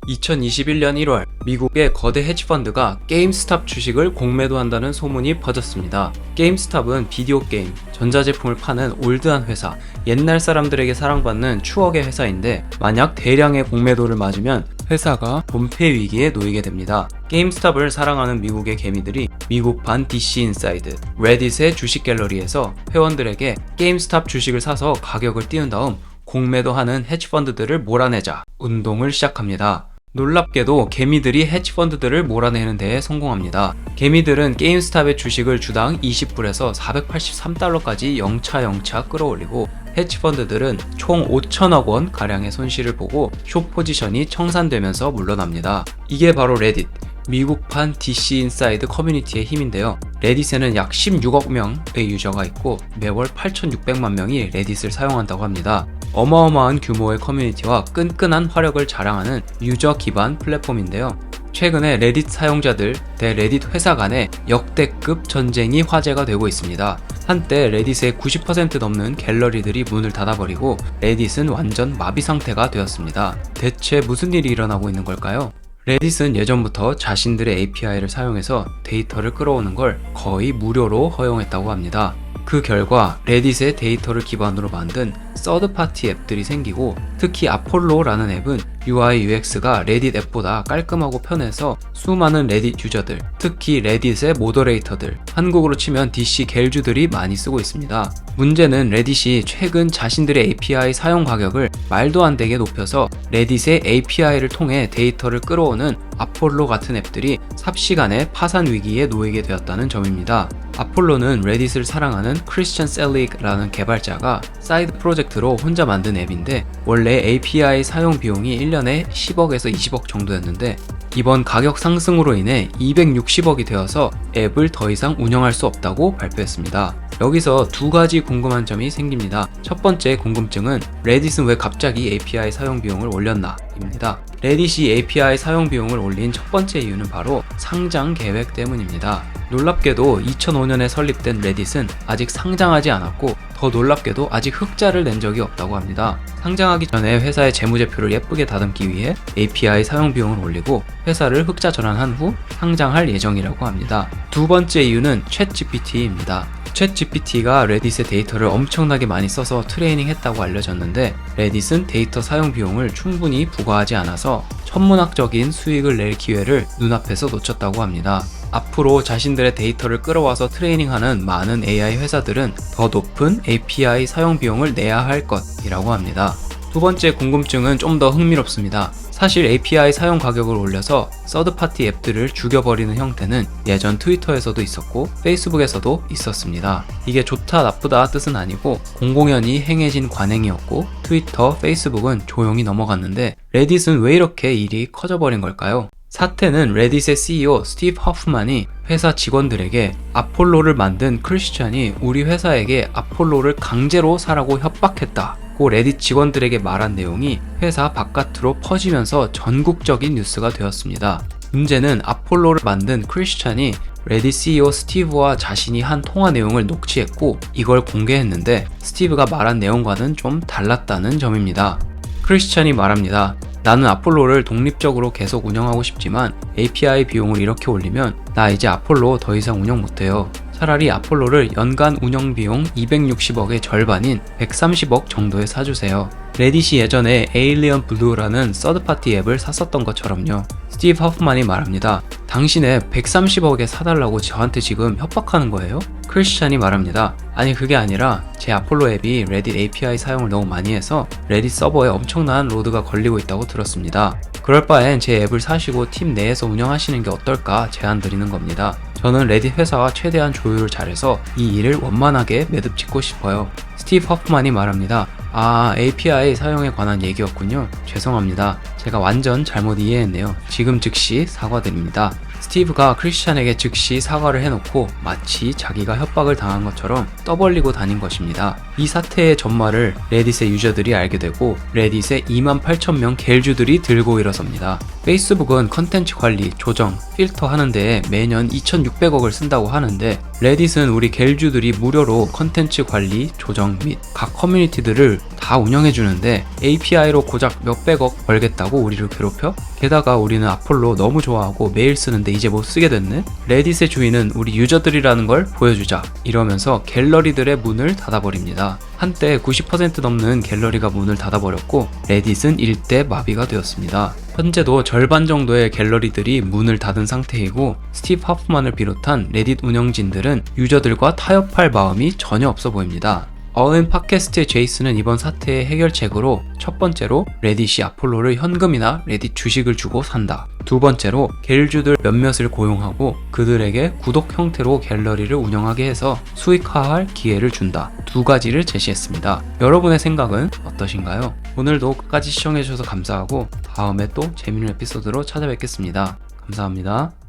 2021년 1월 미국의 거대 헤지펀드가 게임스탑 주식을 공매도한다는 소문이 퍼졌습니다. 게임스탑은 비디오 게임, 전자제품을 파는 올드한 회사, 옛날 사람들에게 사랑받는 추억의 회사인데 만약 대량의 공매도를 맞으면 회사가 본패 위기에 놓이게 됩니다. 게임스탑을 사랑하는 미국의 개미들이 미국판 DC 인사이드, 레딧의 주식 갤러리에서 회원들에게 게임스탑 주식을 사서 가격을 띄운 다음 공매도하는 헤지펀드들을 몰아내자 운동을 시작합니다. 놀랍게도 개미들이 헤지펀드들을 몰아내는 데에 성공합니다. 개미들은 게임스탑의 주식을 주당 20불에서 483달러까지 영차 끌어올리고 헤지펀드들은 총 5천억 원 가량의 손실을 보고 숏 포지션이 청산되면서 물러납니다. 이게 바로 레딧, 미국판 DC 인사이드 커뮤니티의 힘인데요. 레딧에는 약 16억 명의 유저가 있고 매월 8,600만 명이 레딧을 사용한다고 합니다. 어마어마한 규모의 커뮤니티와 끈끈한 화력을 자랑하는 유저 기반 플랫폼인데요. 최근에 레딧 사용자들 대 레딧 회사 간의 역대급 전쟁이 화제가 되고 있습니다. 한때 레딧의 90% 넘는 갤러리들이 문을 닫아버리고 레딧은 완전 마비 상태가 되었습니다. 대체 무슨 일이 일어나고 있는 걸까요? 레딧은 예전부터 자신들의 API를 사용해서 데이터를 끌어오는 걸 거의 무료로 허용했다고 합니다. 그 결과 레딧의 데이터를 기반으로 만든 서드파티 앱들이 생기고 특히 아폴로라는 앱은 UI UX가 레딧 앱보다 깔끔하고 편해서 수많은 레딧 유저들, 특히 레딧의 모더레이터들, 한국으로 치면 DC 갤주들이 많이 쓰고 있습니다. 문제는 레딧이 최근 자신들의 API 사용 가격을 말도 안 되게 높여서 레딧의 API를 통해 데이터를 끌어오는 아폴로 같은 앱들이 삽시간에 파산 위기에 놓이게 되었다는 점입니다. 아폴로는 레딧을 사랑하는 크리스천 셀릭라는 개발자가 사이드 프로젝트로 혼자 만든 앱인데 원래 API 사용 비용이 1년에 10억에서 20억 정도였는데 이번 가격 상승으로 인해 260억이 되어서 앱을 더 이상 운영할 수 없다고 발표했습니다. 여기서 두 가지 궁금한 점이 생깁니다. 첫 번째 궁금증은 레딧은 왜 갑자기 API 사용 비용을 올렸나? 입니다. 레딧이 API 사용 비용을 올린 첫 번째 이유는 바로 상장 계획 때문입니다. 놀랍게도 2005년에 설립된 레딧은 아직 상장하지 않았고 더 놀랍게도 아직 흑자를 낸 적이 없다고 합니다. 상장하기 전에 회사의 재무제표를 예쁘게 다듬기 위해 API 사용 비용을 올리고 회사를 흑자 전환한 후 상장할 예정이라고 합니다. 두 번째 이유는 챗GPT입니다. 챗GPT가 레딧의 데이터를 엄청나게 많이 써서 트레이닝 했다고 알려졌는데 레딧은 데이터 사용 비용을 충분히 부과하지 않아서 천문학적인 수익을 낼 기회를 눈앞에서 놓쳤다고 합니다. 앞으로 자신들의 데이터를 끌어와서 트레이닝하는 많은 AI 회사들은 더 높은 API 사용 비용을 내야 할 것이라고 합니다. 두 번째 궁금증은 좀 더 흥미롭습니다. 사실 API 사용 가격을 올려서 서드파티 앱들을 죽여버리는 형태는 예전 트위터에서도 있었고 페이스북에서도 있었습니다. 이게 좋다 나쁘다 뜻은 아니고 공공연히 행해진 관행이었고 트위터, 페이스북은 조용히 넘어갔는데 레딧은 왜 이렇게 일이 커져버린 걸까요? 사태는 레딧의 CEO 스티브 허프만이 회사 직원들에게 아폴로를 만든 크리스찬이 우리 회사에게 아폴로를 강제로 사라고 협박했다고 레딧 직원들에게 말한 내용이 회사 바깥으로 퍼지면서 전국적인 뉴스가 되었습니다. 문제는 아폴로를 만든 크리스찬이 레딧 CEO 스티브와 자신이 한 통화 내용을 녹취했고 이걸 공개했는데 스티브가 말한 내용과는 좀 달랐다는 점입니다. 크리스찬이 말합니다. 나는 아폴로를 독립적으로 계속 운영하고 싶지만 API 비용을 이렇게 올리면 나 이제 아폴로 더 이상 운영 못해요. 차라리 아폴로를 연간 운영 비용 260억의 절반인 130억 정도에 사주세요. 레딧이 예전에 에일리언 블루라는 서드파티 앱을 샀었던 것처럼요. 스티브 허프만이 말합니다. 당신의 130억에 사달라고 저한테 지금 협박하는 거예요? 크리스찬이 말합니다. 아니 그게 아니라 제 아폴로 앱이 레딧 API 사용을 너무 많이 해서 레딧 서버에 엄청난 로드가 걸리고 있다고 들었습니다. 그럴 바엔 제 앱을 사시고 팀 내에서 운영하시는 게 어떨까 제안 드리는 겁니다. 저는 레딧 회사와 최대한 조율을 잘해서 이 일을 원만하게 매듭 짓고 싶어요. 스티브 허프만이 말합니다. API 사용에 관한 얘기였군요. 죄송합니다. 제가 완전 잘못 이해했네요. 지금 즉시 사과드립니다. 스티브가 크리스찬에게 즉시 사과를 해놓고 마치 자기가 협박을 당한 것처럼 떠벌리고 다닌 것입니다. 이 사태의 전말을 레딧의 유저들이 알게 되고 레딧의 28,000명 갤주들이 들고 일어섭니다. 페이스북은 컨텐츠 관리, 조정, 필터 하는 데에 매년 2,600억을 쓴다고 하는데 레딧은 우리 갤주들이 무료로 컨텐츠 관리, 조정 및 각 커뮤니티들을 다 운영해주는데 API로 고작 몇백억 벌겠다고 우리를 괴롭혀? 게다가 우리는 아폴로 너무 좋아하고 매일 쓰는데 이제 못 쓰게 됐네? 레딧의 주인은 우리 유저들이라는 걸 보여주자 이러면서 갤러리들의 문을 닫아버립니다. 한때 90% 넘는 갤러리가 문을 닫아버렸고 레딧은 일대 마비가 되었습니다. 현재도 절반 정도의 갤러리들이 문을 닫은 상태이고 스티브 하프만을 비롯한 레딧 운영진들은 유저들과 타협할 마음이 전혀 없어 보입니다. 어은 팟캐스트의 제이슨은 이번 사태의 해결책으로 첫 번째로 레딧이 아폴로를 현금이나 레딧 주식을 주고 산다. 두 번째로 갤주들 몇몇을 고용하고 그들에게 구독 형태로 갤러리를 운영하게 해서 수익화할 기회를 준다. 두 가지를 제시했습니다. 여러분의 생각은 어떠신가요? 오늘도 끝까지 시청해주셔서 감사하고 다음에 또 재밌는 에피소드로 찾아뵙겠습니다. 감사합니다.